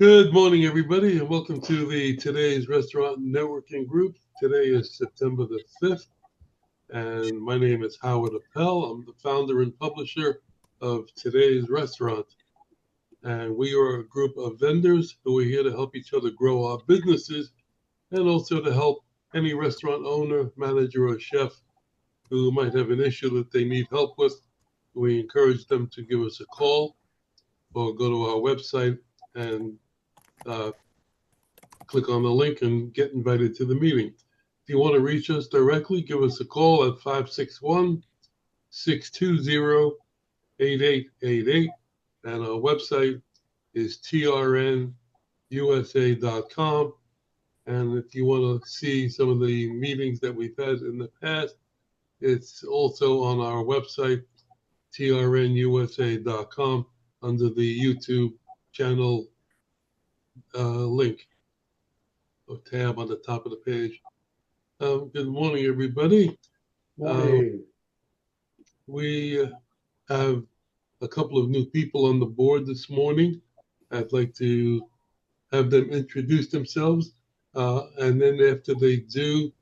Good morning, everybody, and welcome to the today's restaurant networking group. Today is September the 5th, and my name is Howard Appel. I'm the founder and publisher of today's restaurant. And we are a group of vendors who are here to help each other grow our businesses and also to help any restaurant owner, manager, or chef who might have an issue that they need help with. We encourage them to give us a call or go to our website and click on the link and get invited to the meeting. If you want to reach us directly, give us a call at 561-620-8888. And our website is trnusa.com. And if you want to see some of the meetings that we've had in the past, it's also on our website, trnusa.com, under the YouTube channel link or tab on the top of the page. Good morning, everybody. Morning. We have a couple of new people on the board this morning. I'd like to have them introduce themselves. And then after they do,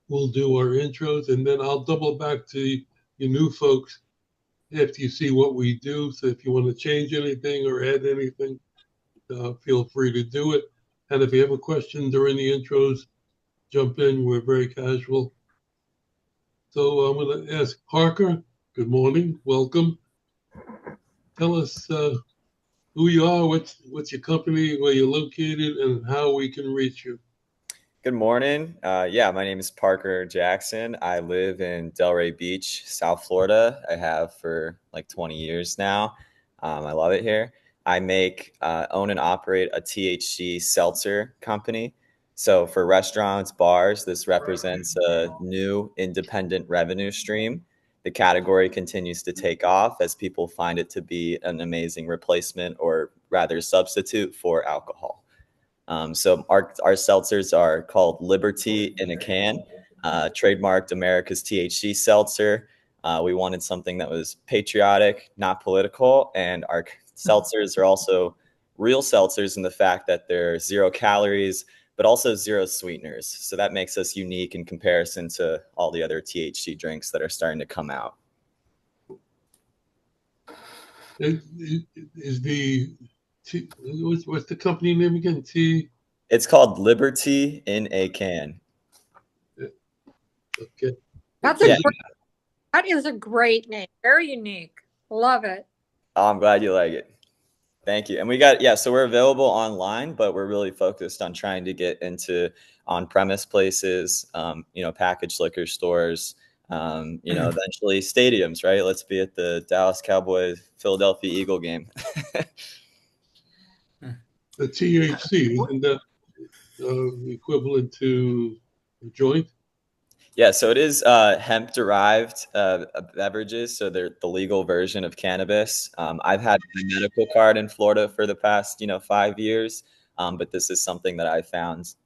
we'll do our intros. And then I'll double back to you new folks after you see what we do. So if you want to change anything or add anything, feel free to do it. And if you have a question during the intros, jump in. We're very casual. So I'm going to ask Parker. Good morning. Welcome. Tell us who you are, what's your company, where you're located, and how we can reach you. Good morning. My name is Parker Jackson. I live in Delray Beach, South Florida. I have for like 20 years now. I love it here. I own and operate a THC Seltzer company. So for restaurants, bars, this represents a new independent revenue stream. The category continues to take off as people find it to be an amazing replacement or rather substitute for alcohol. So our seltzers are called Liberty in a Can, trademarked America's THC Seltzer. We wanted something that was patriotic, not political, and our seltzers are also real seltzers in the fact that they're 0 calories, but also 0 sweeteners. So that makes us unique in comparison to all the other THC drinks that are starting to come out. What's the company name again? It's called Liberty in a Can. Okay. That is a great name. Very unique. Love it. Oh, I'm glad you like it. Thank you. And so we're available online, but we're really focused on trying to get into on-premise places, packaged liquor stores, eventually stadiums, right? Let's be at the Dallas Cowboys Philadelphia Eagle game. The THC, isn't that equivalent to a joint? Yeah, so it is hemp-derived beverages, so they're the legal version of cannabis. I've had my medical card in Florida for the past, 5 years, but this is something that I found,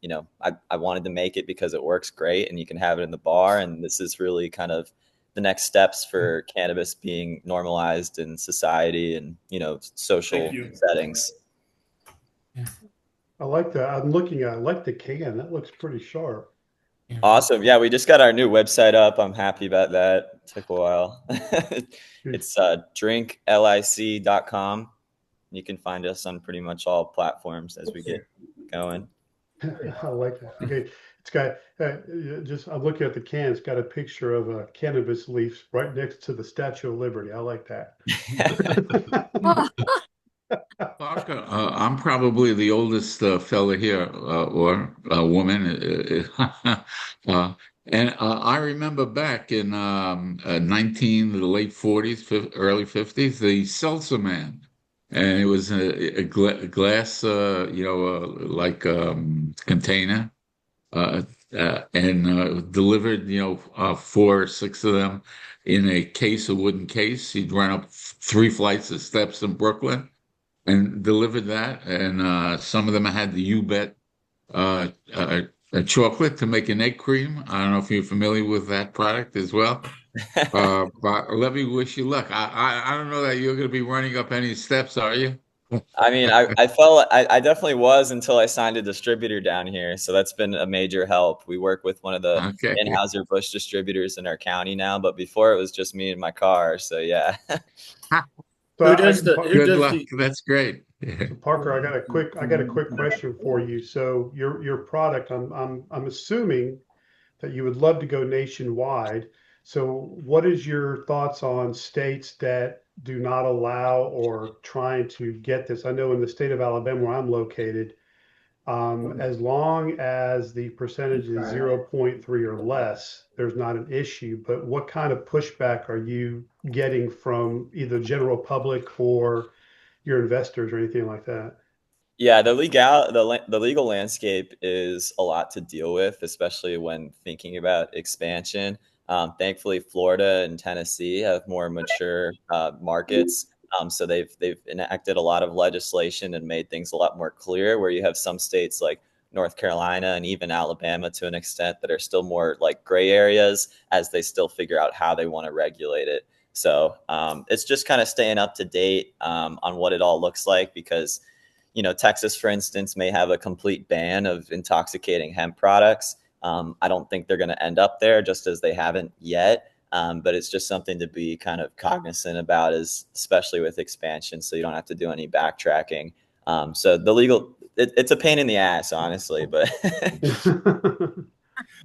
I wanted to make it because it works great and you can have it in the bar, and this is really kind of the next steps for cannabis being normalized in society and, social settings. Yeah. I like that. I like the can. That looks pretty sharp. Awesome. Yeah, we just got our new website up. I'm happy about that. It took a while. It's drinklic.com. You can find us on pretty much all platforms as we get going. I like that. Okay. It's got I'm looking at the can. It's got a picture of a cannabis leaf right next to the Statue of Liberty. I like that. Parker, I'm probably the oldest fella here, or woman. And I remember back in the late 40s, early 50s, the Seltzer Man. And it was a glass, container, and delivered, 4 or 6 of them in a wooden case. He'd run up 3 flights of steps in Brooklyn and delivered that. And some of them had the U-Bet chocolate to make an egg cream. I don't know if you're familiar with that product as well. But let me wish you luck. I don't know that you're going to be running up any steps, are you? I mean, I felt I definitely was until I signed a distributor down here. So that's been a major help. We work with one of the Okay. Anheuser-Busch distributors in our county now, but before it was just me and my car. So yeah. So Who I, does the who Good does luck. the That's great. so Parker, I got a quick question for you. So your product, I'm assuming that you would love to go nationwide. So what is your thoughts on states that do not allow or trying to get this? I know in the state of Alabama where I'm located, as long as the percentage is 0.3 or less, there's not an issue. But what kind of pushback are you getting from either general public or your investors or anything like that? Yeah, the legal landscape is a lot to deal with, especially when thinking about expansion. Thankfully, Florida and Tennessee have more mature markets, so they've enacted a lot of legislation and made things a lot more clear. Where you have some states like North Carolina and even Alabama, to an extent, that are still more like gray areas as they still figure out how they want to regulate it. So it's just kind of staying up to date on what it all looks like, because Texas, for instance, may have a complete ban of intoxicating hemp products. I don't think they're going to end up there, just as they haven't yet. But it's just something to be kind of cognizant about, especially with expansion, so you don't have to do any backtracking. So the legal, it's a pain in the ass, honestly. But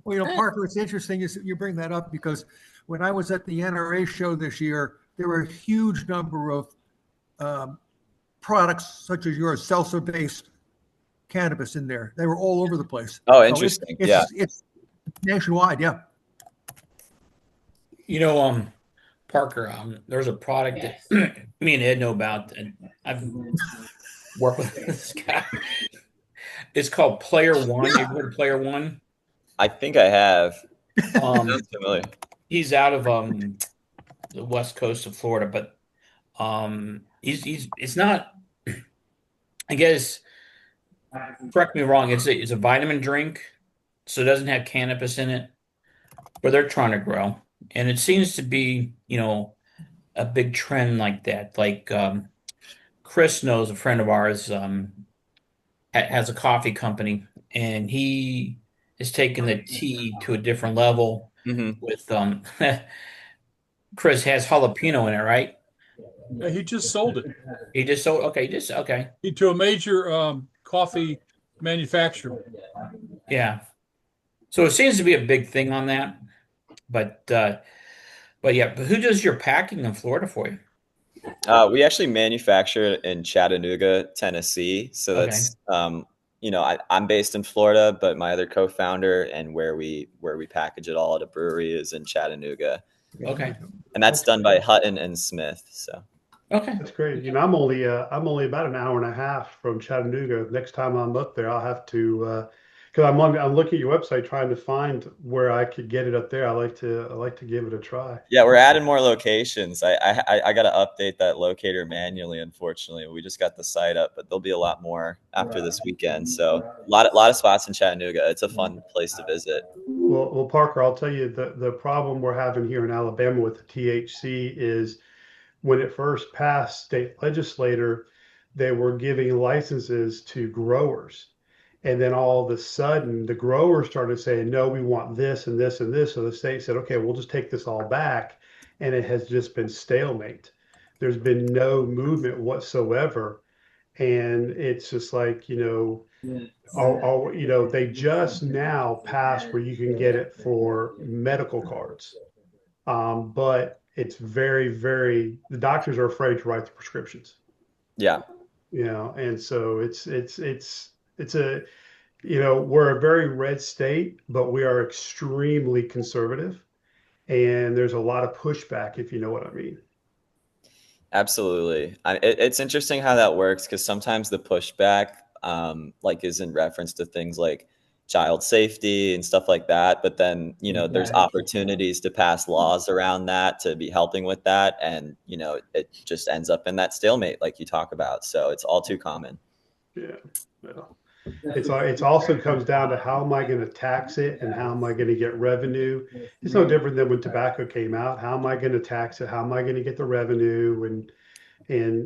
Well, Parker, it's interesting you bring that up, because when I was at the NRA show this year, there were a huge number of products such as yours, seltzer-based cannabis in there. They were all over the place. Oh, So interesting. it's nationwide. Yeah. Parker, there's a product that me and Ed know about, and I've worked with this guy. It's called Player One. You've heard of Player One? I think I have. Sounds familiar. He's out of the west coast of Florida, but it's not. I guess, correct me wrong. It's a vitamin drink, so it doesn't have cannabis in it, but they're trying to grow, and it seems to be a big trend like that. Like Chris knows, a friend of ours, has a coffee company, and he is taking the tea to a different level with Chris has jalapeno in it, right? Yeah, he just sold it. He just sold. Okay, To a major coffee manufacturer. Yeah. So it seems to be a big thing on that, but yeah. But who does your packing in Florida for you? We actually manufacture in Chattanooga, Tennessee. So that's I'm based in Florida, but my other co-founder and where we package it all at a brewery is in Chattanooga. Okay. And that's done by Hutton and Smith. So okay, That's great. I'm only about an hour and a half from Chattanooga. Next time I'm up there, I'll have to because I'm looking at your website trying to find where I could get it up there. I like to give it a try. yeah, we're adding more locations. I got to update that locator manually. Unfortunately, we just got the site up, but there'll be a lot more after this weekend. So a lot of spots in Chattanooga. It's a fun place to visit. Well, Parker, I'll tell you the problem we're having here in Alabama with the THC is when it first passed state legislature, they were giving licenses to growers. And then all of a sudden, the growers started saying, no, we want this and this and this. So the state said, okay, we'll just take this all back. And it has just been stalemate. There's been no movement whatsoever. And it's just like, they just now passed where you can get it for medical cards. But it's very, very, the doctors are afraid to write the prescriptions. Yeah. And so it's a, we're a very red state, but we are extremely conservative. And there's a lot of pushback, if you know what I mean. Absolutely. It's interesting how that works, because sometimes the pushback is in reference to things like child safety and stuff like that. But then, there's opportunities to pass laws around that to be helping with that. And, it just ends up in that stalemate like you talk about. So it's all too common. Yeah. It's also comes down to how am I going to tax it and how am I going to get revenue? It's no different than when tobacco came out. How am I going to tax it? How am I going to get the revenue? And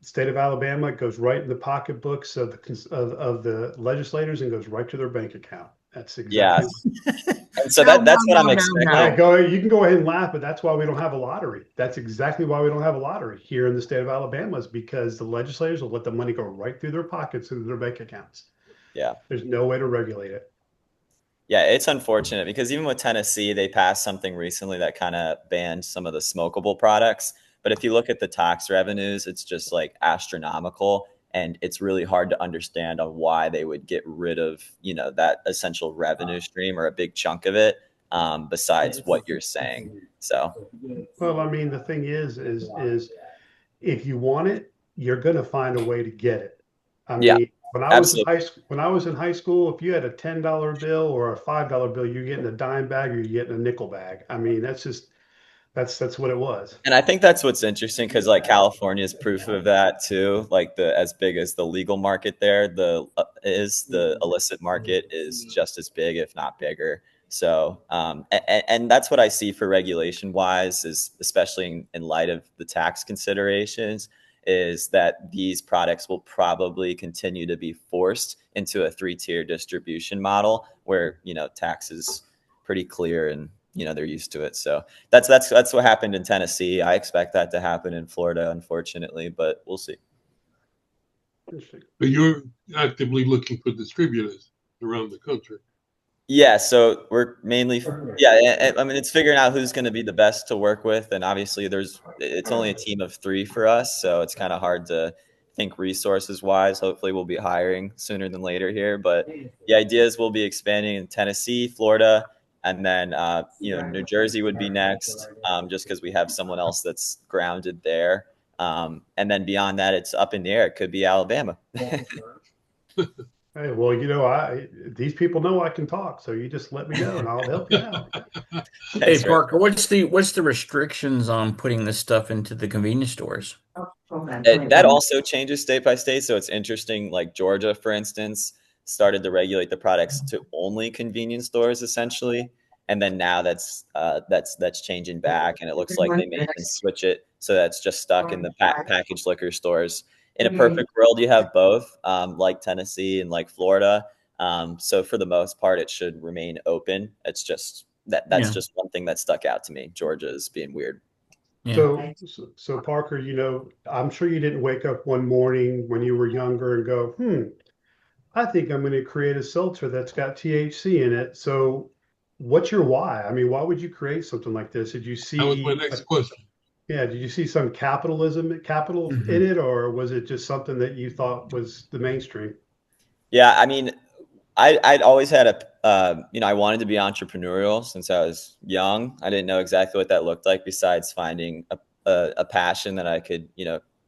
state of Alabama. It goes right in the pocketbooks of the legislators and goes right to their bank account. That's exactly. Yes. And so that's what I'm expecting. Yeah, you can go ahead and laugh, but that's why we don't have a lottery. That's exactly why we don't have a lottery here in the state of Alabama, is because the legislators will let the money go right through their pockets, through their bank accounts. Yeah. There's no way to regulate it. Yeah, it's unfortunate because even with Tennessee, they passed something recently that kind of banned some of the smokable products. But if you look at the tax revenues, it's just like astronomical. And it's really hard to understand on why they would get rid of, that essential revenue stream or a big chunk of it, besides what you're saying. So, well, I mean, the thing is if you want it, you're going to find a way to get it. I mean, when I was in high school, if you had a $10 bill or a $5 bill, you're getting a dime bag or you're getting a nickel bag. I mean, that's what it was. And I think that's what's interesting because like California is proof of that too. Like as big as the legal market there, the illicit market is just as big, if not bigger. So, and that's what I see for regulation wise, is especially in light of the tax considerations, is that these products will probably continue to be forced into a 3-tier distribution model where, tax is pretty clear and, they're used to it. So that's what happened in Tennessee. I expect that to happen in Florida, unfortunately, but we'll see. But you're actively looking for distributors around the country. Yeah, so we're mainly, I mean, it's figuring out who's going to be the best to work with. And obviously it's only a team of 3 for us. So it's kind of hard to think resources wise. Hopefully we'll be hiring sooner than later here. But the idea is we'll be expanding in Tennessee, Florida, and then, New Jersey would be next, just because we have someone else that's grounded there. And then beyond that, it's up in the air. It could be Alabama. Hey, well, these people know I can talk, so you just let me know and I'll help you out. Hey, Parker, what's the restrictions on putting this stuff into the convenience stores? That also changes state by state. So it's interesting. Like Georgia, for instance, started to regulate the products to only convenience stores, essentially. And then now that's changing back, and it looks like they may even switch it so that's just stuck in the packaged liquor stores. In a perfect world, you have both, like Tennessee and like Florida. So for the most part, it should remain open. It's just that's just one thing that stuck out to me. Georgia is being weird. Yeah. So Parker, I'm sure you didn't wake up one morning when you were younger and go, I think I'm going to create a seltzer that's got THC in it. So what's your why? I mean, why would you create something like this? Did you see? That was my next question. Yeah. Did you see some capital in it, or was it just something that you thought was the mainstream? Yeah. I mean, I'd always had I wanted to be entrepreneurial since I was young. I didn't know exactly what that looked like besides finding a passion that I could,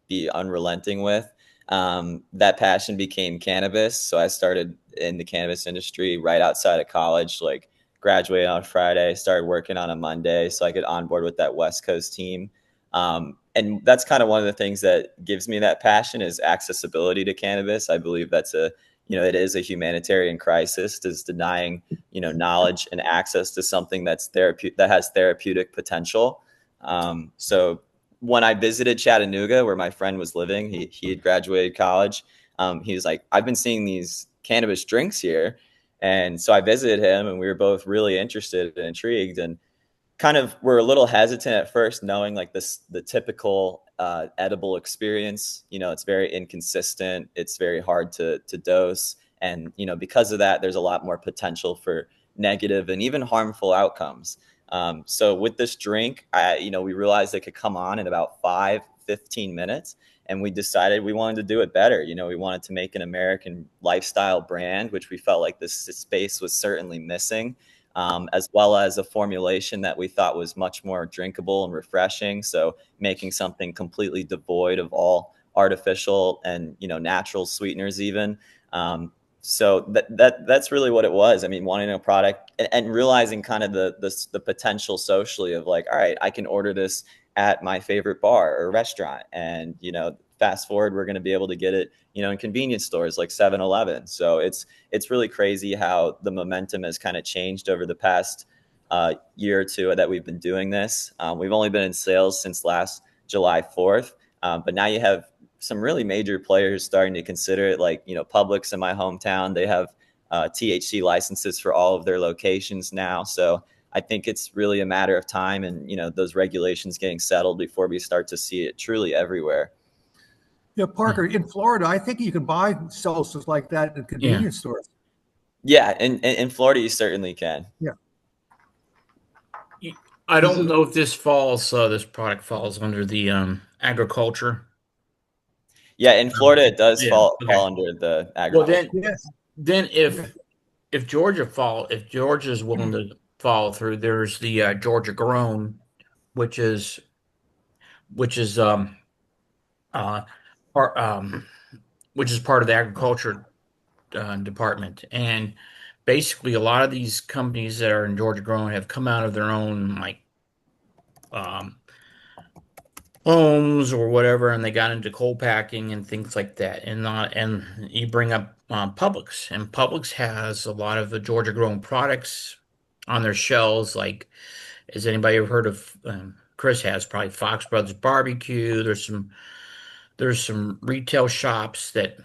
be unrelenting with. That passion became cannabis. So I started in the cannabis industry right outside of college, like graduated on Friday, started working on a Monday so I could onboard with that West Coast team. And that's kind of one of the things that gives me that passion is accessibility to cannabis. I believe that's it is a humanitarian crisis, is denying, knowledge and access to something that's that has therapeutic potential. So when I visited Chattanooga, where my friend was living, he had graduated college. He was like, I've been seeing these cannabis drinks here. And so I visited him, and we were both really interested and intrigued, and kind of were a little hesitant at first, knowing like the typical edible experience. It's very inconsistent. It's very hard to dose. And, because of that, there's a lot more potential for negative and even harmful outcomes. So with this drink, we realized it could come on in about 15 minutes. And we decided we wanted to do it better. We wanted to make an American lifestyle brand, which we felt like this space was certainly missing, as well as a formulation that we thought was much more drinkable and refreshing. So making something completely devoid of all artificial and, natural sweeteners even. So that's really what it was. I mean, wanting a product and realizing kind of the potential socially of like, all right, I can order this at my favorite bar or restaurant. And, fast forward, we're going to be able to get it, in convenience stores like 7-Eleven. So it's really crazy how the momentum has kind of changed over the past year or two that we've been doing this. We've only been in sales since last July 4th. But now you have some really major players starting to consider it, like, Publix in my hometown, they have THC licenses for all of their locations now. So I think it's really a matter of time and, those regulations getting settled before we start to see it truly everywhere. Yeah, Parker, in Florida, I think you can buy seltzers like that in convenience stores. Yeah, in Florida, you certainly can. Yeah. I don't know if this product falls under the agriculture. Yeah, in Florida, it does fall Okay. under the Well, agriculture. then if Georgia's willing to follow through, there's the Georgia grown, which is uh part which is part of the agriculture department. And basically, a lot of these companies that are in Georgia grown have come out of their own like um, homes or whatever, and they got into cold packing and things like that. And you bring up Publix, and Publix has a lot of the Georgia grown products on their shelves. Like, has anybody ever heard of? Chris has probably Fox Brothers Barbecue. There's some retail shops that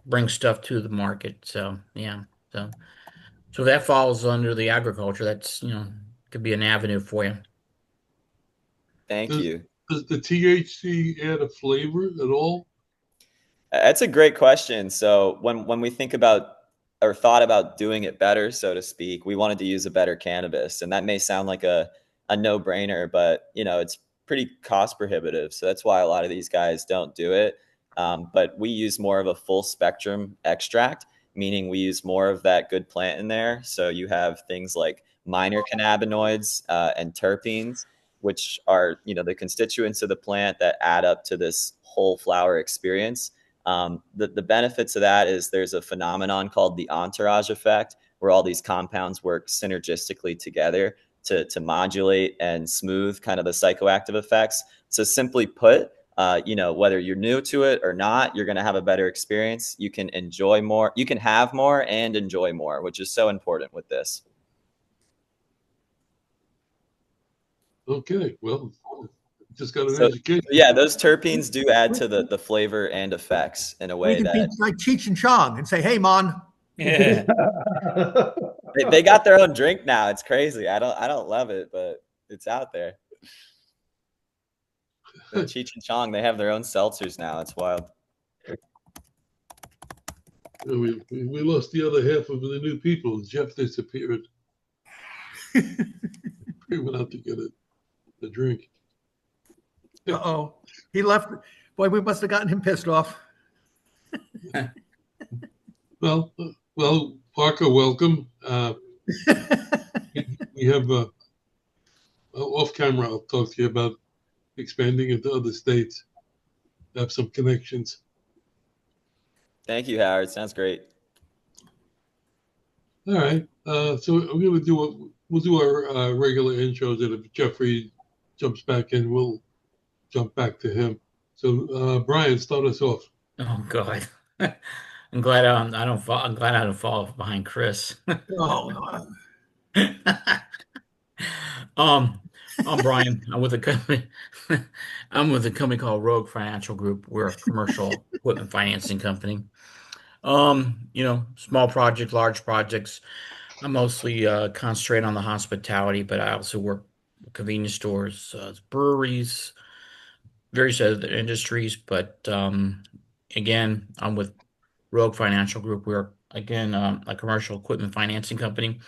bring stuff to the market. So yeah, so that falls under the agriculture. That's could be an avenue for you. Thank you. Does the THC add a flavor at all? That's a great question. So when we think about or thought about doing it better, so to speak, we wanted to use a better cannabis. And that may sound like a no-brainer, but it's pretty cost prohibitive. So that's why a lot of these guys don't do it. But we use more of a full spectrum extract, meaning we use more of that good plant in there. So you have things like minor cannabinoids and terpenes, which are the constituents of the plant that add up to this whole flower experience. The benefits of that is there's a phenomenon called the entourage effect, where all these compounds work synergistically together to modulate and smooth kind of the psychoactive effects. So simply put, whether you're new to it or not, you're going to have a better experience. You can enjoy more, you can have more and enjoy more, which is so important with this. Okay, well, just got an education. Yeah, those terpenes do add to the flavor and effects in a way We can that be like Cheech and Chong and say, "Hey, Mon." Yeah. they got their own drink now. It's crazy. I don't love it, but it's out there. Cheech and Chong, they have their own seltzers now. It's wild. We lost the other half of the new people. Jeff disappeared. He went out to get a drink. Uh-oh. He left. Boy, we must have gotten him pissed off. Well, Parker, welcome. We have off camera. I'll talk to you about expanding into other states. Have some connections. Thank you, Howard. Sounds great. All right. So we're going to we'll do our regular intros, and if Jeffrey jumps back in, we'll jump back to him. So Brian, start us off. Oh God. I'm glad I don't fall. I'm glad I don't fall behind Chris. Oh, I'm Brian. I'm with a company. I'm with a company called Rogue Financial Group. We're a commercial equipment financing company. Small projects, large projects. I mostly concentrate on the hospitality, but I also work with convenience stores, breweries, various other industries. But again, I'm with Rogue Financial Group. We're again a commercial equipment financing company.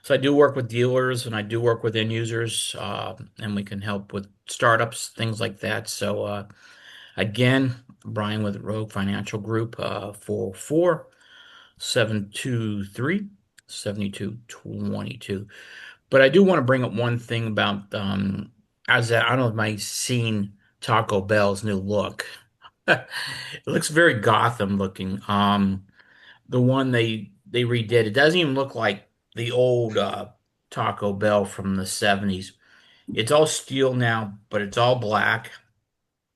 So I do work with dealers and I do work with end users, and we can help with startups, things like that. So again, Brian with Rogue Financial Group, 44723-7222. But I do want to bring up one thing about I don't know if my seen Taco Bell's new look. It looks very Gotham looking. The one they redid, it doesn't even look like the old Taco Bell from the 70s. It's all steel now, but it's all black.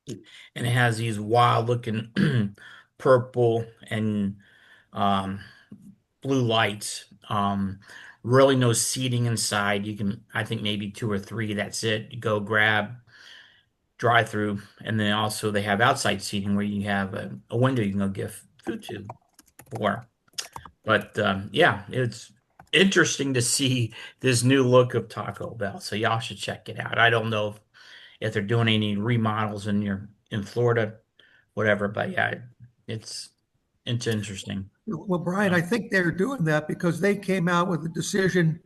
And it has these wild looking purple and um, blue lights. Really no seating inside. You can, I think maybe two or three, that's it. You go grab drive-through, and then also they have outside seating where you have a window you can go give food to. For. But yeah, it's interesting to see this new look of Taco Bell. So y'all should check it out. I don't know if they're doing any remodels in Florida, whatever, but yeah, it's interesting. Well, Brian, I think they're doing that because they came out with a decision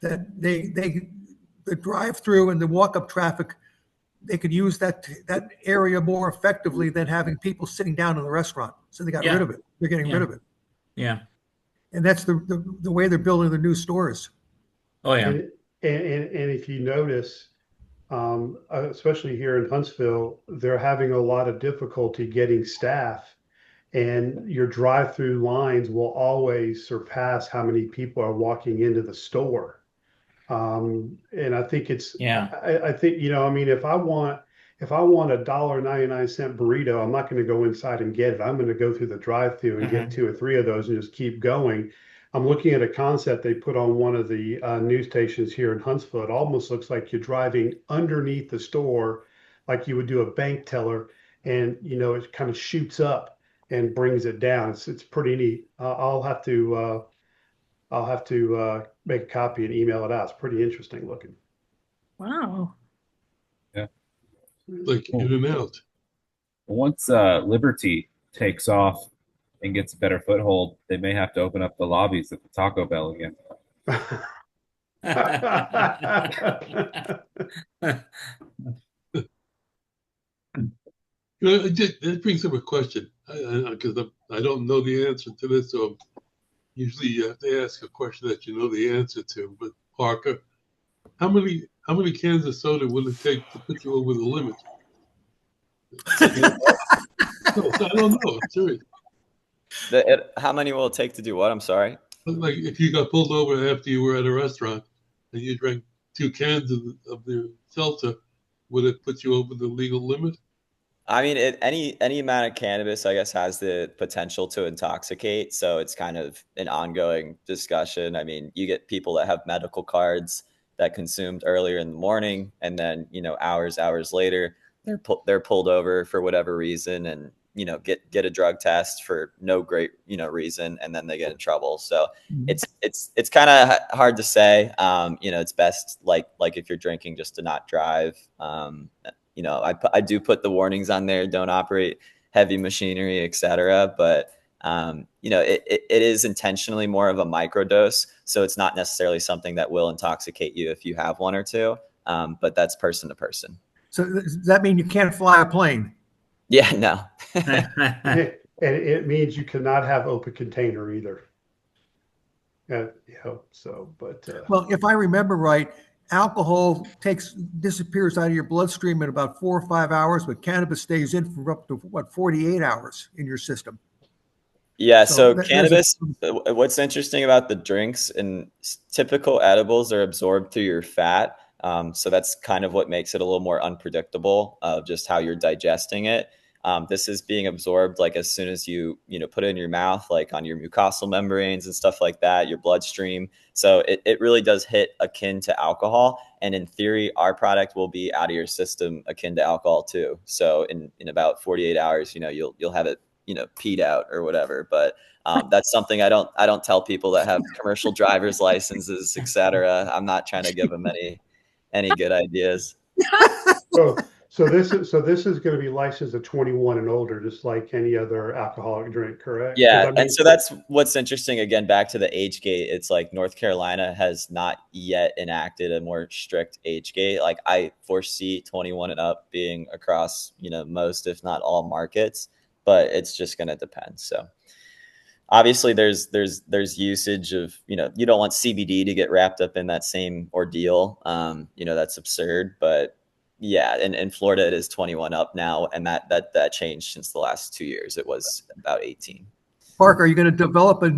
that the drive-through and the walk-up traffic, they could use that area more effectively than having people sitting down in the restaurant. So they got rid of it. They're getting rid of it. Yeah. And that's the way they're building the new stores. Oh yeah. And if you notice, especially here in Huntsville, they're having a lot of difficulty getting staff, and your drive-through lines will always surpass how many people are walking into the store. And I think it's, I think, I mean, if I want $1.99 burrito, I'm not going to go inside and get it. I'm going to go through the drive-through and get 2 or 3 of those and just keep going. I'm looking at a concept they put on one of the news stations here in Huntsville. It almost looks like you're driving underneath the store, like you would do a bank teller, and it kind of shoots up and brings it down. It's pretty neat. I'll have to make a copy and email it out. It's pretty interesting looking. Wow. Yeah. Like in and out. Once Liberty takes off and gets a better foothold, they may have to open up the lobbies at the Taco Bell again. That brings up a question, because I don't know the answer to this, so usually you have to ask a question that you know the answer to. But Parker, how many cans of soda will it take to put you over the limit? No, I don't know. I'm serious. How many will it take to do what? I'm sorry. Like if you got pulled over after you were at a restaurant and you drank 2 cans of the seltzer, would it put you over the legal limit? I mean, any amount of cannabis, I guess, has the potential to intoxicate. So it's kind of an ongoing discussion. I mean, you get people that have medical cards that consumed earlier in the morning, and then hours later they're pulled over for whatever reason, and get a drug test for no great reason, and then they get in trouble. So it's kind of hard to say. It's best like if you're drinking just to not drive. I do put the warnings on there: don't operate heavy machinery, etc. But it is intentionally more of a microdose, so it's not necessarily something that will intoxicate you if you have 1 or 2. But that's person to person. So does that mean you can't fly a plane? Yeah, no. And it means you cannot have open container either. Well, if I remember right, alcohol disappears out of your bloodstream in about 4 or 5 hours, but cannabis stays in for up to 48 hours in your system. Yeah, so cannabis, what's interesting about the drinks, and typical edibles are absorbed through your fat. So that's kind of what makes it a little more unpredictable of just how you're digesting it. This is being absorbed like as soon as you put it in your mouth, like on your mucosal membranes and stuff like that, your bloodstream. So it really does hit akin to alcohol. And in theory, our product will be out of your system akin to alcohol too. So in about 48 hours, you'll have it, peed out or whatever. But that's something I don't tell people that have commercial driver's licenses, etc. I'm not trying to give them any good ideas. So this is going to be licensed at 21 and older, just like any other alcoholic drink, correct? Yeah, and so that's what's interesting. Again, back to the age gate, it's like North Carolina has not yet enacted a more strict age gate. Like I foresee 21 and up being across, most, if not all markets, but it's just going to depend. So obviously there's usage of, you don't want CBD to get wrapped up in that same ordeal. That's absurd, but yeah, in Florida it is 21 up now, and that changed since the last 2 years. It was about 18. Parker, are you going to develop a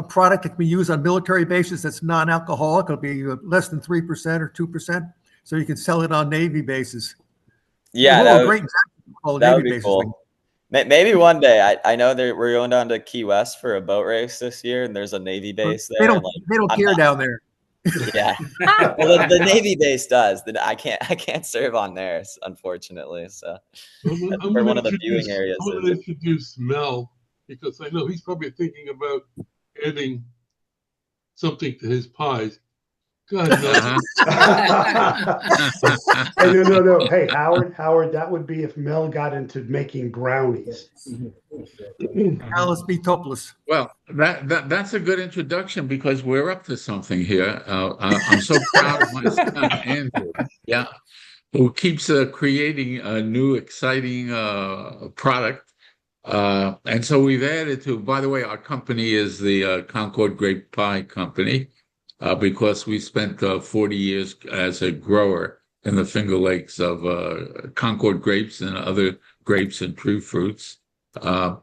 product that can be used on military bases that's non-alcoholic? It'll be less than 3% or 2%, so you can sell it on Navy bases. Yeah, that would be bases. cool. Maybe one day. I know we're going down to Key West for a boat race this year, and there's a Navy base there. They don't care down there. Yeah. Well, the Navy base does. I can't serve on theirs, unfortunately. So that's I'm for going one to of the viewing areas. introduce Mel because I know he's probably thinking about adding something to his pies. God knows. Hey, no. Hey, Howard, that would be if Mel got into making brownies. Alice B. Toplis. Well, that's a good introduction because we're up to something here. I'm so proud of my son, Andrew. Yeah, who keeps creating a new, exciting product. And so we've added to, by the way, our company is the Concord Grape Pie Company because we spent 40 years as a grower in the Finger Lakes of Concord grapes and other grapes and true fruits. And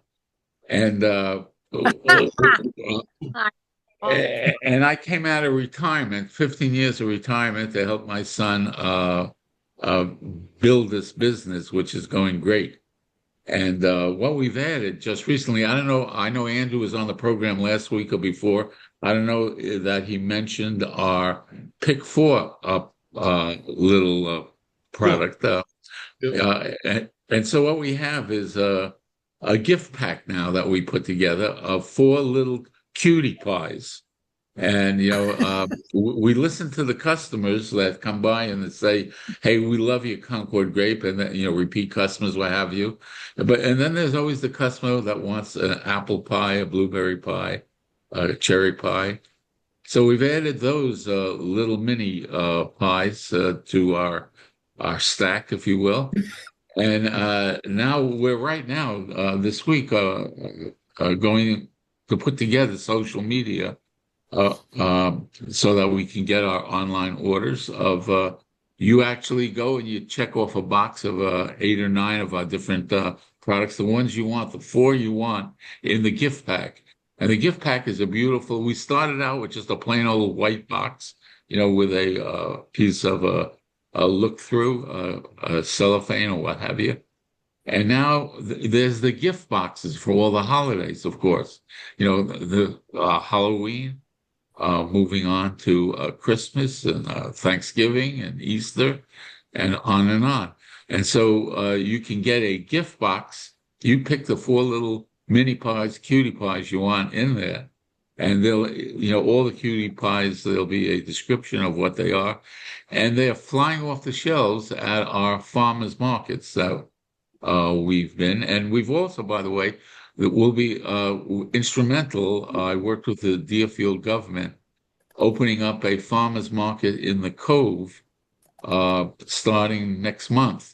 and I came out of retirement, 15 years of retirement, to help my son uh, build this business, which is going great. And what we've added just recently, I don't know, I know Andrew was on the program last week or before. I don't know that he mentioned our Pick Four little product. And so what we have is a gift pack now that we put together of 4 little cutie pies. And, we listen to the customers that come by and they say, hey, we love your Concord grape, and then, repeat customers, what have you. And then there's always the customer that wants an apple pie, a blueberry pie, a cherry pie. So we've added those little mini pies to our stack, if you will. And now this week going to put together social media so that we can get our online orders of you actually go and you check off a box of 8 or 9 of our different products, the ones you want, the 4 you want in the gift pack. And the gift pack is we started out with just a plain old white box, with a piece of a look through, a cellophane or what have you. And now there's the gift boxes for all the holidays, of course, the Halloween, moving on to Christmas and Thanksgiving and Easter and on and on. And so you can get a gift box. You pick the 4 little mini pies, cutie pies you want in there. And they'll, all the cutie pies, there'll be a description of what they are. And they're flying off the shelves at our farmers markets that we've been. And we've also, by the way, that will be instrumental. I worked with the Deerfield government opening up a farmers market in the Cove starting next month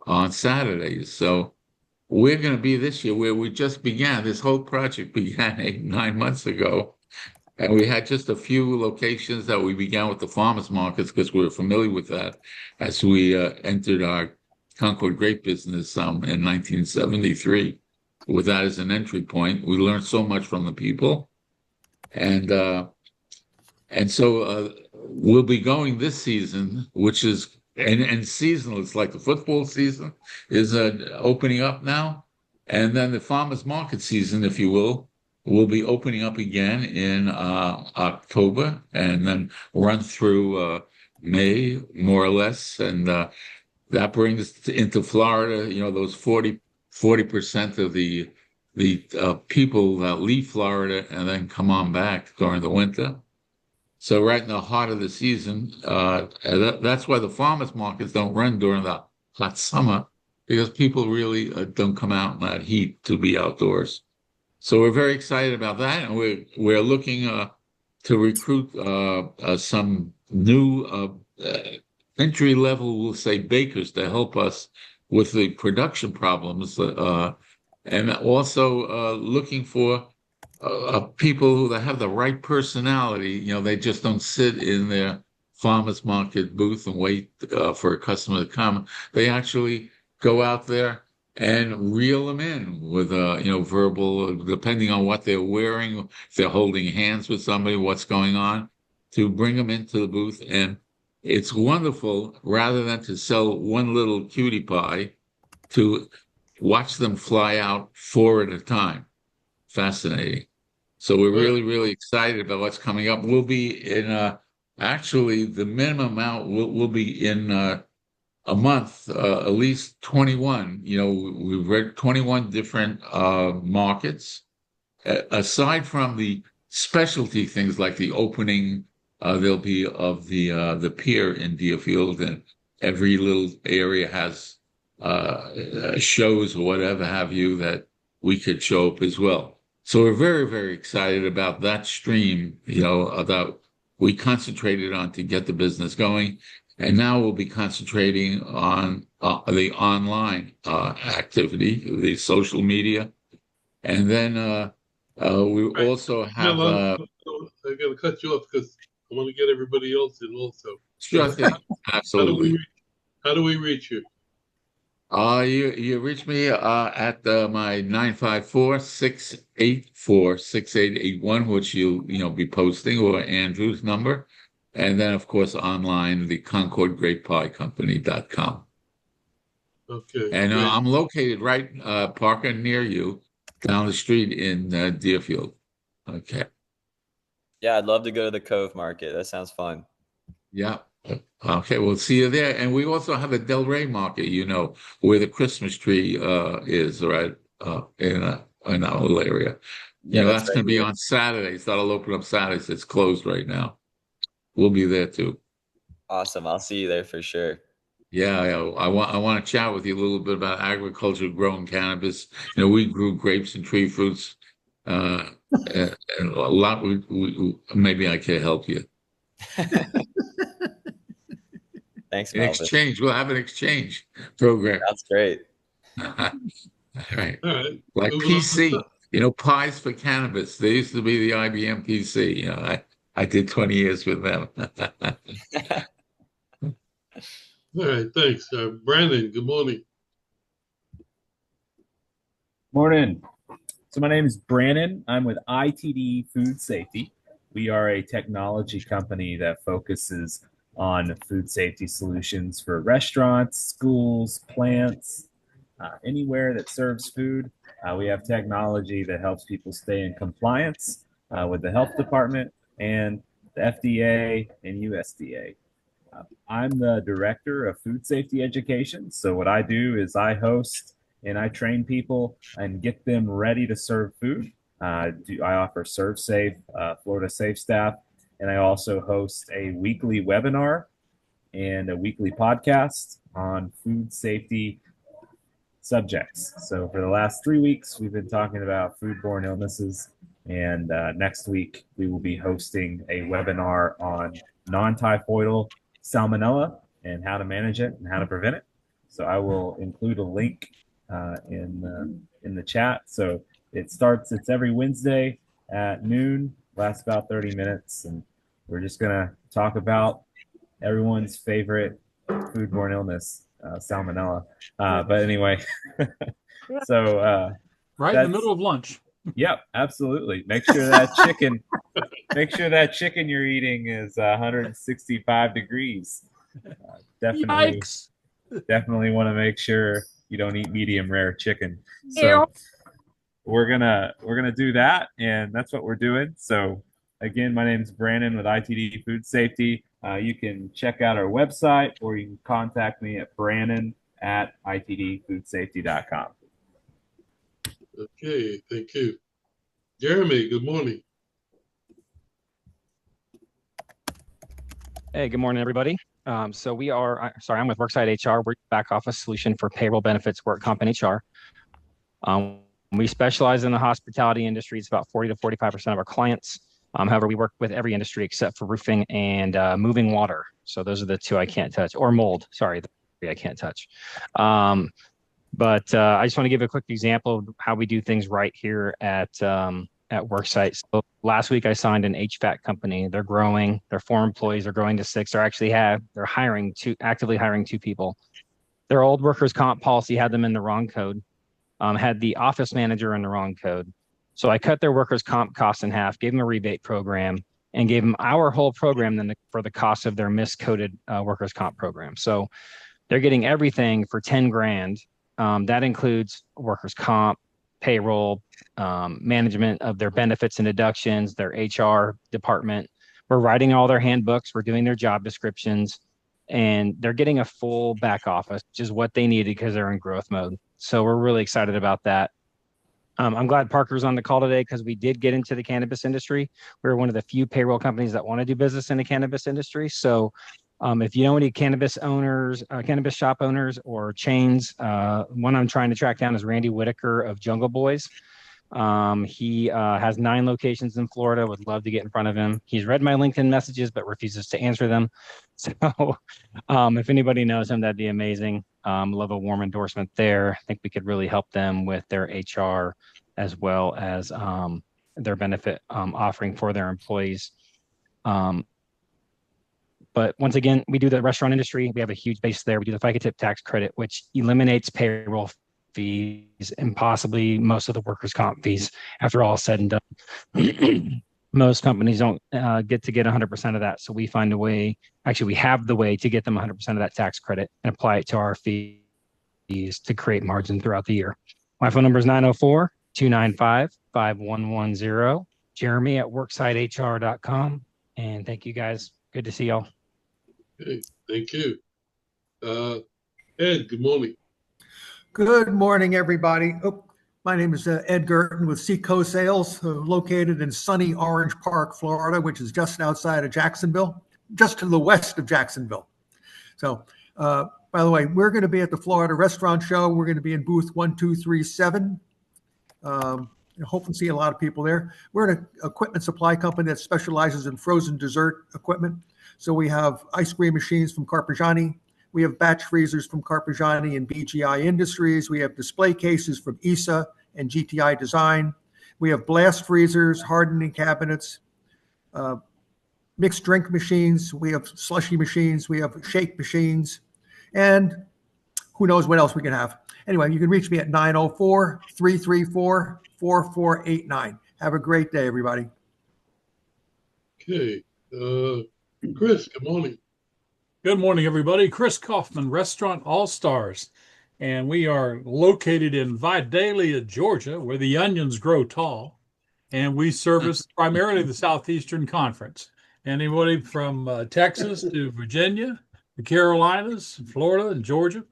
on Saturdays. So we're going to be this year where we just began. This whole project began 8-9 months ago. And we had just a few locations that we began with the farmers markets because we were familiar with that as we entered our Concord grape business in 1973. With that as an entry point, we learned so much from the people, and so we'll be going this season, which is and seasonal. It's like the football season is opening up now, and then the farmers market season, if you will be opening up again in October, and then run through May, more or less, and that brings into Florida, those 40% of the people that leave Florida and then come on back during the winter. So right in the heart of the season, that's why the farmers markets don't run during the hot summer, because people really don't come out in that heat to be outdoors. So we're very excited about that, and we're looking to recruit some new entry level, we'll say, bakers to help us with the production problems, and also looking for people that have the right personality. They just don't sit in their farmers market booth and wait for a customer to come. They actually go out there and reel them in with verbal, depending on what they're wearing, if they're holding hands with somebody, what's going on, to bring them into the booth. And it's wonderful, rather than to sell one little cutie pie, to watch them fly out 4 at a time. Fascinating. So we're really, really excited about what's coming up. We'll be in actually, the minimum amount will be in a month, at least 21. We've read 21 different markets. Aside from the specialty things like the opening, there'll be of the pier in Deerfield, and every little area has shows or whatever have you that we could show up as well. So we're very, very excited about that stream, that we concentrated on to get the business going. And now we'll be concentrating on the online activity, the social media. And then we also have. I got to cut you off because I want to get everybody else in also. Sure thing. Absolutely. How do we reach you? You reach me at my 954-684-6881, which you'll be posting, or Andrew's number. And then, of course, online, the ConcordGreatPieCompany.com. Okay. And I'm located right, Parker, near you, down the street in Deerfield. Okay. Yeah, I'd love to go to the Cove Market. That sounds fun. Yeah. Okay, we'll see you there. And we also have a Delray Market, where the Christmas tree is, right, in our little area. Yeah, that's right going to be here. on Saturdays. That'll open up Saturdays. It's closed right now. We'll be there too. Awesome. I'll see you there for sure. Yeah, I want to chat with you a little bit about agriculture, growing cannabis. We grew grapes and tree fruits, and a lot. Maybe I can help you. Thanks, In Melvin. exchange, we'll have an exchange program. That's great. All right. All right. Like PC, pies for cannabis. They used to be the IBM PC. I did 20 years with them. All right, thanks. Brandon, good morning. Morning. So my name is Brandon. I'm with ITD Food Safety. We are a technology company that focuses on food safety solutions for restaurants, schools, plants, anywhere that serves food. We have technology that helps people stay in compliance with the health department and the FDA and USDA. I'm the director of food safety education. So what I do is I host and I train people and get them ready to serve food. I offer Serve Safe, Florida Safe Staff, and I also host a weekly webinar and a weekly podcast on food safety subjects. So for the last 3 weeks, we've been talking about foodborne illnesses. And next week, we will be hosting a webinar on non-typhoidal salmonella and how to manage it and how to prevent it. So I will include a link in the chat. So it's every Wednesday at noon, lasts about 30 minutes. And we're just going to talk about everyone's favorite foodborne illness, salmonella. But anyway, so right in the middle of lunch. Yep, absolutely. Make sure that chicken you're eating is 165 degrees. Definitely want to make sure you don't eat medium rare chicken. So we're gonna do that, and that's what we're doing. So again, my name is Brandon with ITD Food Safety. You can check out our website, or you can contact me at brandon@itdfoodsafety.com. Okay, thank you. Jeremy, good morning. Hey, good morning, everybody. So I'm with Worksite HR. We're back office solution for payroll, benefits, work comp, and HR. We specialize in the hospitality industry. It's about 40 to 45% of our clients. However, we work with every industry except for roofing and moving water. So those are the two I can't touch, or mold. Sorry, the three I can't touch. But I just want to give a quick example of how we do things right here at Worksite. So last week I signed an HVAC company. They're growing. Their 4 employees are growing to 6. They're actively hiring 2 people. Their old workers' comp policy had them in the wrong code, had the office manager in the wrong code. So I cut their workers' comp costs in half, gave them a rebate program, and gave them our whole program for the cost of their miscoded workers' comp program. So they're getting everything for 10 grand. That includes workers' comp, payroll, management of their benefits and deductions, their HR department, we're writing all their handbooks, we're doing their job descriptions, and they're getting a full back office, which is what they needed because they're in growth mode. So we're really excited about that. I'm glad Parker's on the call today because we did get into the cannabis industry. We're one of the few payroll companies that want to do business in the cannabis industry. So if you know any cannabis owners, cannabis shop owners or chains, one I'm trying to track down is Randy Whitaker of Jungle Boys. He has 9 locations in Florida. Would love to get in front of him. He's read my LinkedIn messages, but refuses to answer them. So if anybody knows him, that'd be amazing. Love a warm endorsement there. I think we could really help them with their HR as well as their benefit offering for their employees. But once again, we do the restaurant industry. We have a huge base there. We do the FICA tip tax credit, which eliminates payroll fees and possibly most of the workers' comp fees after all is said and done. Most companies don't get 100% of that. So we find a way, actually, we have the way to get them 100% of that tax credit and apply it to our fees to create margin throughout the year. My phone number is 904-295-5110. Jeremy at worksitehr.com. And thank you guys. Good to see y'all. Okay, thank you. Ed, good morning. Good morning, everybody. My name is Ed Gerton with Seacoast Sales, located in sunny Orange Park, Florida, which is just outside of Jacksonville, just to the west of Jacksonville. So, by the way, we're going to be at the Florida Restaurant Show. We're going to be in booth 1237. Hope to see a lot of people there. We're an equipment supply company that specializes in frozen dessert equipment. So we have ice cream machines from Carpigiani. We have batch freezers from Carpigiani and BGI Industries. We have display cases from ESA and GTI Design. We have blast freezers, hardening cabinets, mixed drink machines. We have slushy machines. We have shake machines. And who knows what else we can have. Anyway, you can reach me at 904-334-4489. Have a great day, everybody. Okay. Chris, good morning. Good morning, everybody. Chris Kaufman, Restaurant All Stars. And we are located in Vidalia, Georgia, where the onions grow tall. And we service primarily the Southeastern Conference. Anybody from Texas to Virginia, the Carolinas, Florida, and Georgia.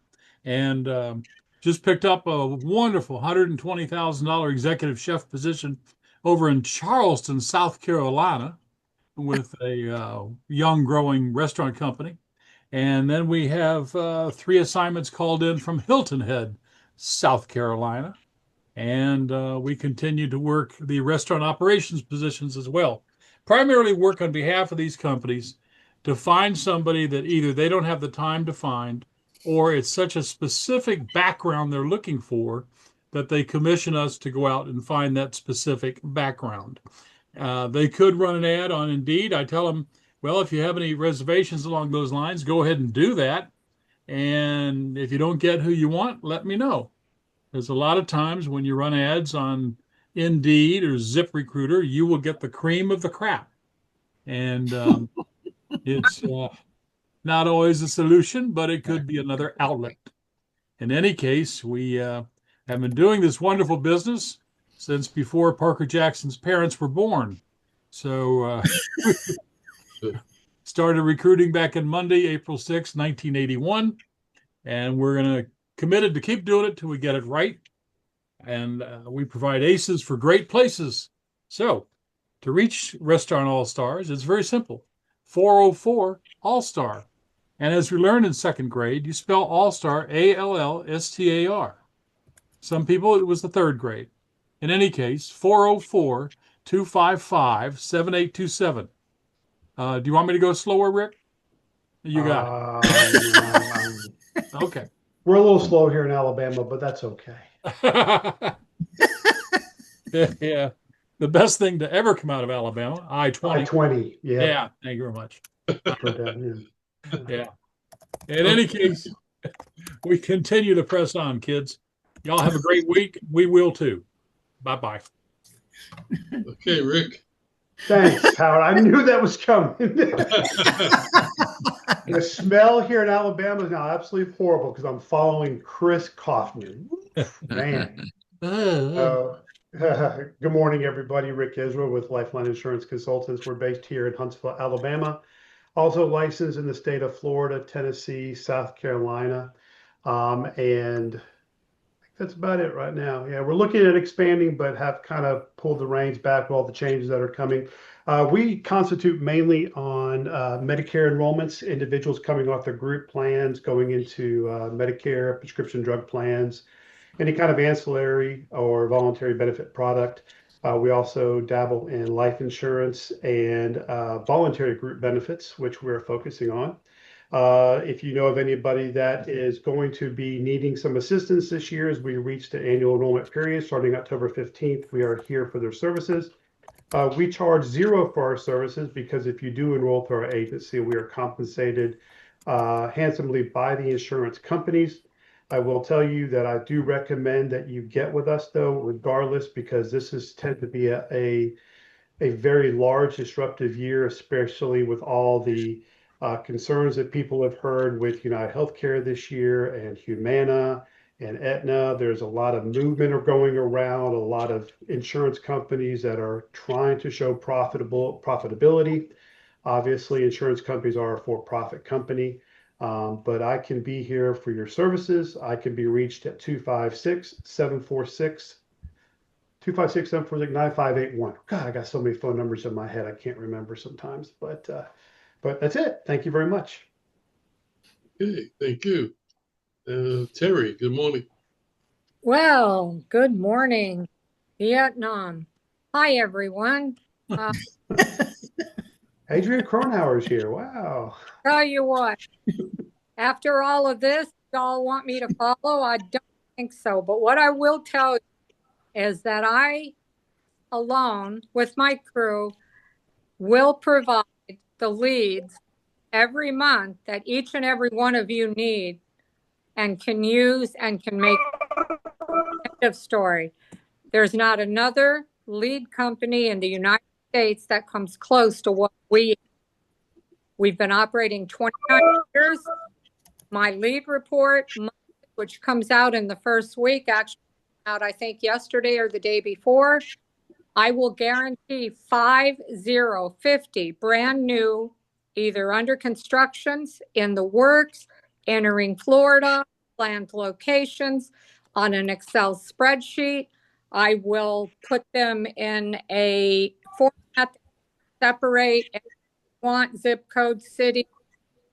And just picked up a wonderful $120,000 executive chef position over in Charleston, South Carolina, with a young growing restaurant company. And then we have 3 assignments called in from Hilton Head, South Carolina. And we continue to work the restaurant operations positions as well. Primarily work on behalf of these companies to find somebody that either they don't have the time to find, or it's such a specific background they're looking for that they commission us to go out and find that specific background. They could run an ad on Indeed. I tell them, well, if you have any reservations along those lines, go ahead and do that. And if you don't get who you want, let me know. There's a lot of times when you run ads on Indeed or ZipRecruiter, you will get the cream of the crap. And it's not always a solution, but it could be another outlet. In any case, we have been doing this wonderful business since before Parker Jackson's parents were born. So started recruiting back in Monday, April 6, 1981. And we're going to committed to keep doing it till we get it right. And we provide aces for great places. So to reach Restaurant All Stars, it's very simple. 404 All Star. And as we learned in 2nd grade, you spell All Star ALLSTAR. Some people, it was the 3rd grade. In any case, 404-255-7827. Do you want me to go slower, Rick? You got it. Okay. We're a little slow here in Alabama, but that's okay. Yeah. The best thing to ever come out of Alabama, I-20. I-20, yeah. Yeah, thank you very much. Yeah. In any case, we continue to press on, kids. Y'all have a great week. We will too. Bye-bye. Okay, Rick. Thanks, Howard. I knew that was coming. The smell here in Alabama is now absolutely horrible because I'm following Chris Kaufman. Man. Good morning, everybody. Rick Israel with Lifeline Insurance Consultants. We're based here in Huntsville, Alabama. Also licensed in the state of Florida, Tennessee, South Carolina. And that's about it right now. Yeah, we're looking at expanding, but have kind of pulled the reins back with all the changes that are coming. We constitute mainly on Medicare enrollments, individuals coming off their group plans, going into Medicare prescription drug plans, any kind of ancillary or voluntary benefit product. We also dabble in life insurance and voluntary group benefits, which we're focusing on. If you know of anybody that is going to be needing some assistance this year as we reach the annual enrollment period starting October 15th, we are here for their services. We charge zero for our services because if you do enroll through our agency, we are compensated handsomely by the insurance companies. I will tell you that I do recommend that you get with us though, regardless, because this is tend to be a very large disruptive year, especially with all the concerns that people have heard with United Healthcare this year and Humana and Aetna. There's a lot of movement going around, a lot of insurance companies that are trying to show profitability. Obviously, insurance companies are a for-profit company, but I can be here for your services. I can be reached at 256-746-9581. God, I got so many phone numbers in my head, I can't remember sometimes. But that's it. Thank you very much. Okay, thank you. Terry, good morning. Well, good morning, Vietnam. Hi, everyone. Adrian Cronauer's here. Wow. Tell you what, after all of this, y'all want me to follow? I don't think so. But what I will tell you is that I, alone with my crew, will provide the leads every month that each and every one of you need and can use and can make end of story. There's not another lead company in the United States that comes close to what we've been operating 29 years. My lead report, which comes out in the first week, actually out I think yesterday or the day before, I will guarantee 50 brand new, either under constructions, in the works, entering Florida, planned locations on an Excel spreadsheet. I will put them in a format that separate if you want zip code, city.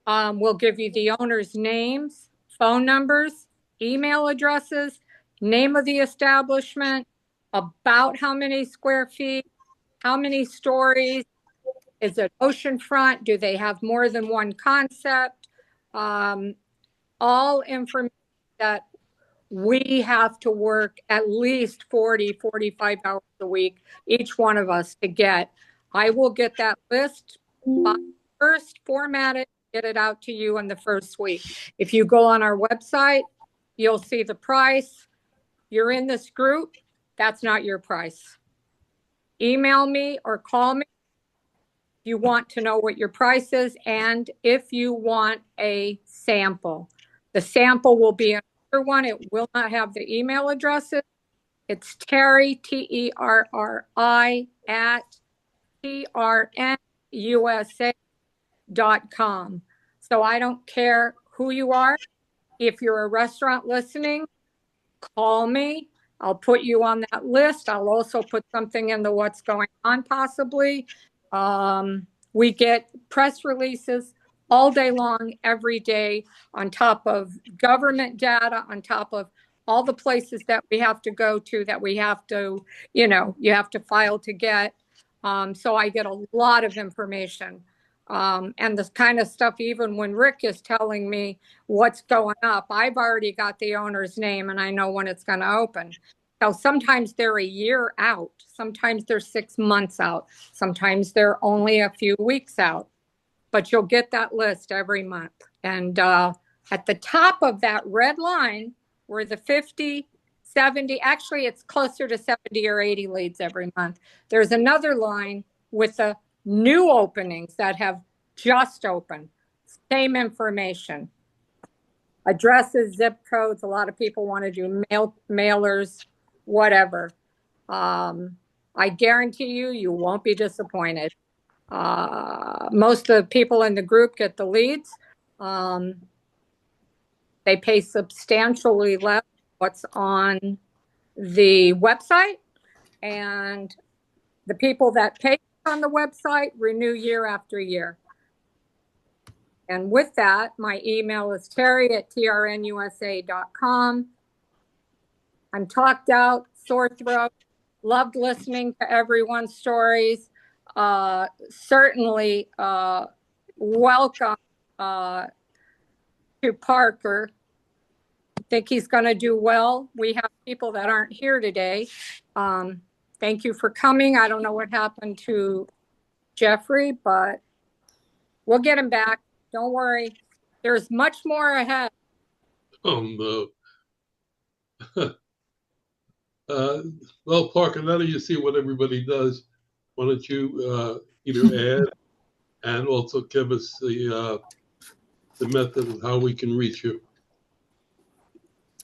We'll give you the owner's names, phone numbers, email addresses, name of the establishment, about how many square feet, how many stories, is it oceanfront, do they have more than one concept, all information that we have to work at least 45 hours a week, each one of us, to get. I will get that list first, format it, get it out to you in the first week. If you go on our website, you'll see the price. You're in this group, that's not your price. Email me or call me if you want to know what your price is and if you want a sample. The sample will be another one. It will not have the email addresses. It's Terry, Terri, at trnusa.com. So I don't care who you are. If you're a restaurant listening, call me. I'll put you on that list. I'll also put something in the what's going on possibly. We get press releases all day long, every day, on top of government data, on top of all the places that we have to go to, that we have to, you have to file to get. So I get a lot of information. And this kind of stuff, even when Rick is telling me what's going up, I've already got the owner's name and I know when it's going to open. So sometimes they're a year out. Sometimes they're 6 months out. Sometimes they're only a few weeks out. But you'll get that list every month. And at the top of that red line were the 50, 70, actually it's closer to 70 or 80 leads every month. There's another line with the new openings that have just opened. Same information. Addresses, zip codes. A lot of people want to do mailers, whatever. I guarantee you won't be disappointed. Most of the people in the group get the leads. They pay substantially less what's on the website, and the people that pay on the website renew year after year. And with that, my email is terry@trnusa.com. I'm talked out, sore throat, loved listening to everyone's stories. Certainly welcome to Parker. I think he's going to do well. We have people that aren't here today. Thank you for coming. I don't know what happened to Jeffrey, but we'll get him back. Don't worry. There's much more ahead. Oh, no. Well, Parker, now that you see what everybody does, why don't you either add and also give us the method of how we can reach you?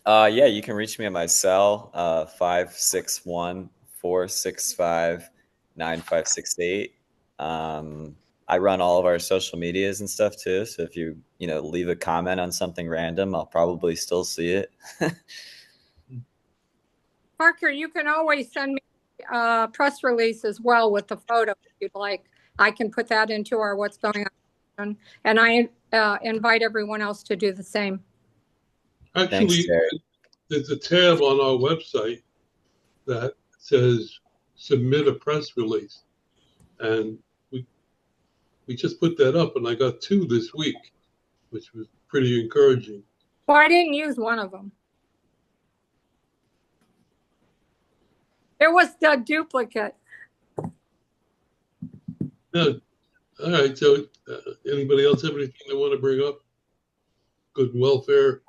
Yeah, you can reach me at my cell, 561-465-9568. I run all of our social medias and stuff too. So if you leave a comment on something random, I'll probably still see it. Parker, you can always send me a press release as well with the photo if you'd like. I can put that into our What's Going On. And I invite everyone else to do the same. Actually, there's a tab on our website that says submit a press release. And we just put that up, and I got 2 this week, which was pretty encouraging. Well, I didn't use one of them. It was the duplicate. Yeah. All right. So anybody else have anything they want to bring up? Good welfare.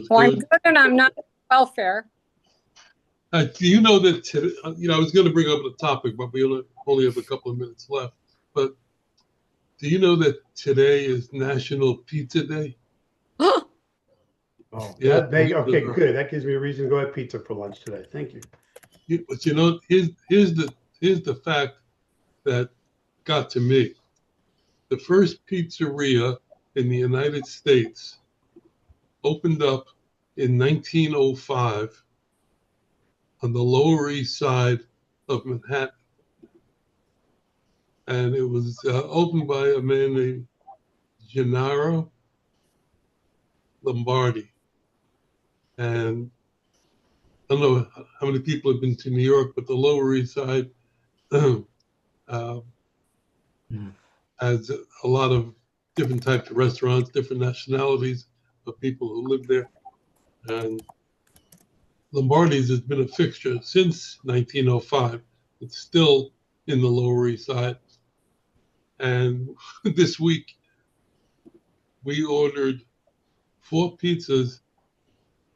Well, I'm good and I'm not welfare. Do you know that today, I was going to bring up the topic, but we only have a couple of minutes left. But do you know that today is National Pizza Day? Oh, yeah. Okay, good. That gives me a reason to go have pizza for lunch today. Thank you. But here's the fact that got to me. The first pizzeria in the United States opened up in 1905 on the Lower East Side of Manhattan. And it was opened by a man named Gennaro Lombardi. And I don't know how many people have been to New York, but the Lower East Side has a lot of different types of restaurants, different nationalities of people who live there. And Lombardi's has been a fixture since 1905. It's still in the Lower East Side. And this week, we ordered 4 pizzas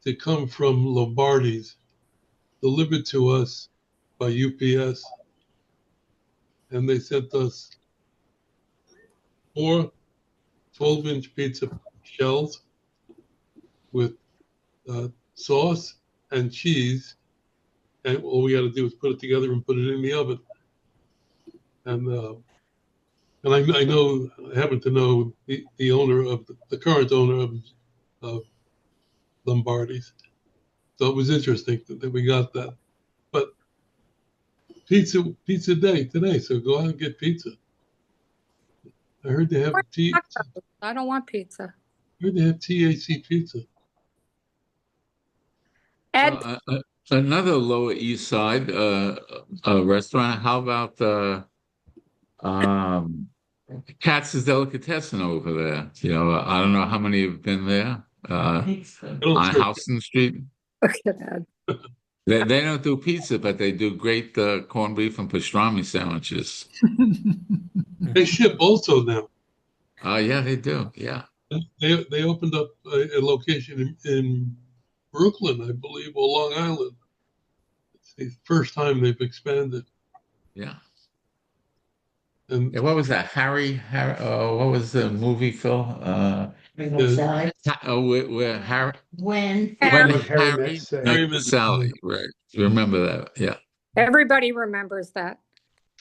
to come from Lombardi's, delivered to us by UPS. And they sent us 4 12-inch pizza shells with sauce and cheese. And all we got to do is put it together and put it in the oven. And I happen to know the owner of the current owner of Lombardi's. So it was interesting that we got that. But pizza day today, so go out and get pizza. I heard they have I don't want pizza. I heard they have THC pizza. Ed, Another Lower East Side restaurant. How about Katz's Delicatessen over there? I don't know how many have been there on Houston Street. Look at that. They don't do pizza, but they do great corned beef and pastrami sandwiches. They ship also now. Yeah, they do. Yeah. They opened up a location in Brooklyn, I believe, or Long Island. It's the first time they've expanded. Yeah. And Yeah, what was that? What was the movie, Phil? the, Where Harry, Harry. When Harry Met Harry Sally. met Sally, right? Remember that? Yeah. Everybody remembers that.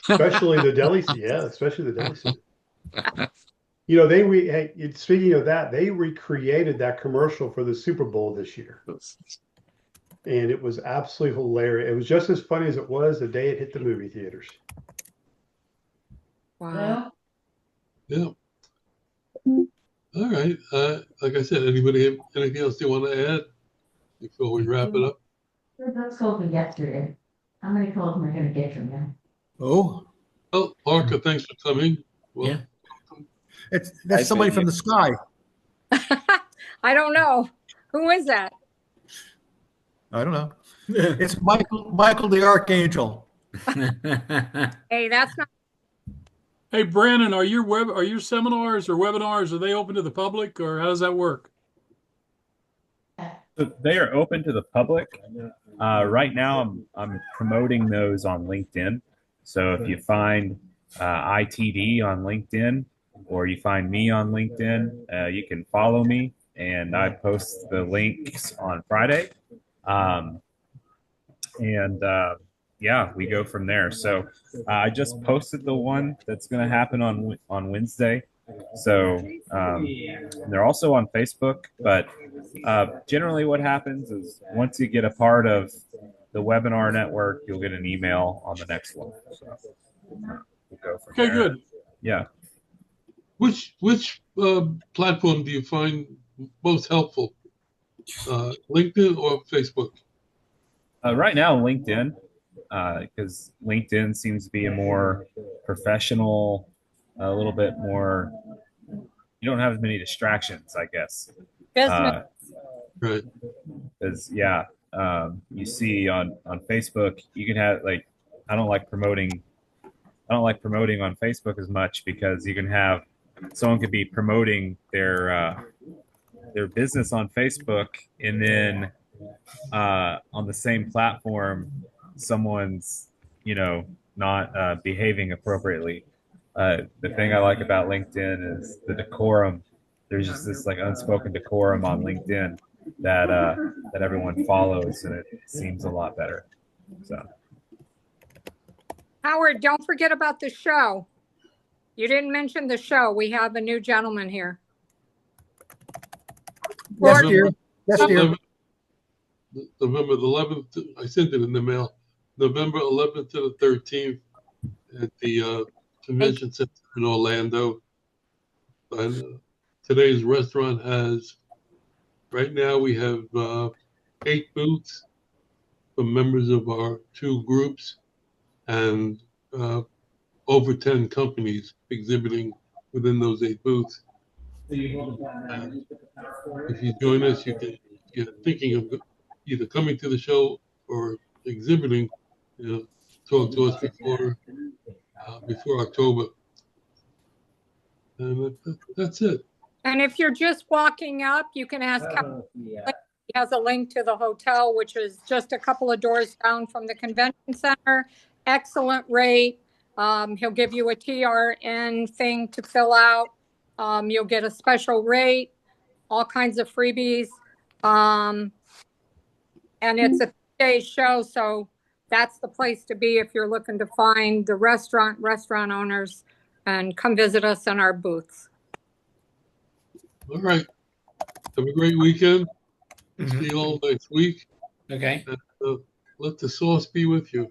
Especially the deli scene. Yeah, especially the deli scene. You know, speaking of that, they recreated that commercial for the Super Bowl this year. And it was absolutely hilarious. It was just as funny as it was the day it hit the movie theaters. Wow. yeah. All right. Like I said, anybody have anything else they want to add before we wrap it up? Let's go for yesterday. How many calls am I gonna get from them? Oh, Well, Parker, thanks for coming. Well, Yeah. that's Nice somebody meeting from the sky. I don't know. Who is that? I don't know. It's Michael the Archangel. Hey, that's not. Hey, Brandon, are your seminars or webinars, are they open to the public, or how does that work? So they are open to the public. Right now, I'm promoting those on LinkedIn. So if you find ITD on LinkedIn, or you find me on LinkedIn, you can follow me, and I post the links on Friday. Yeah, we go from there. So I just posted the one that's going to happen on Wednesday. So they're also on Facebook, but generally what happens is once you get a part of the webinar network, you'll get an email on the next one. So we'll go from Okay, there. good. Yeah. which platform do you find most helpful? LinkedIn or Facebook? Right now, LinkedIn, because LinkedIn seems to be a more professional, a little bit more. You don't have as many distractions, I guess. Business. Right. Because you see on Facebook, you can have like I don't like promoting on Facebook as much because you can have someone could be promoting their business on Facebook, and then on the same platform, someone's not behaving appropriately. The thing I like about LinkedIn is the decorum. There's just this like unspoken decorum on LinkedIn that everyone follows, and it seems a lot better. So, Howard, don't forget about the show. You didn't mention the show. We have a new gentleman here. Yes, dear. Yes, dear. November the 11th, I sent it in the mail. November 11th to the 13th at the Convention Center in Orlando. And today's restaurant has, right now we have 8 booths for members of our 2 groups and over 10 companies exhibiting within those 8 booths. And if you join us, you're thinking of either coming to the show or exhibiting, talk to us before October. And that's it. And if you're just walking up, you can ask Howard. He has a link to the hotel, which is just a couple of doors down from the convention center. Excellent rate. He'll give you a TRN thing to fill out. You'll get a special rate, all kinds of freebies. And it's a 3-day show, so that's the place to be if you're looking to find the restaurant owners, and come visit us in our booths. All right. Have a great weekend. See you all next week. Okay. And, let the sauce be with you.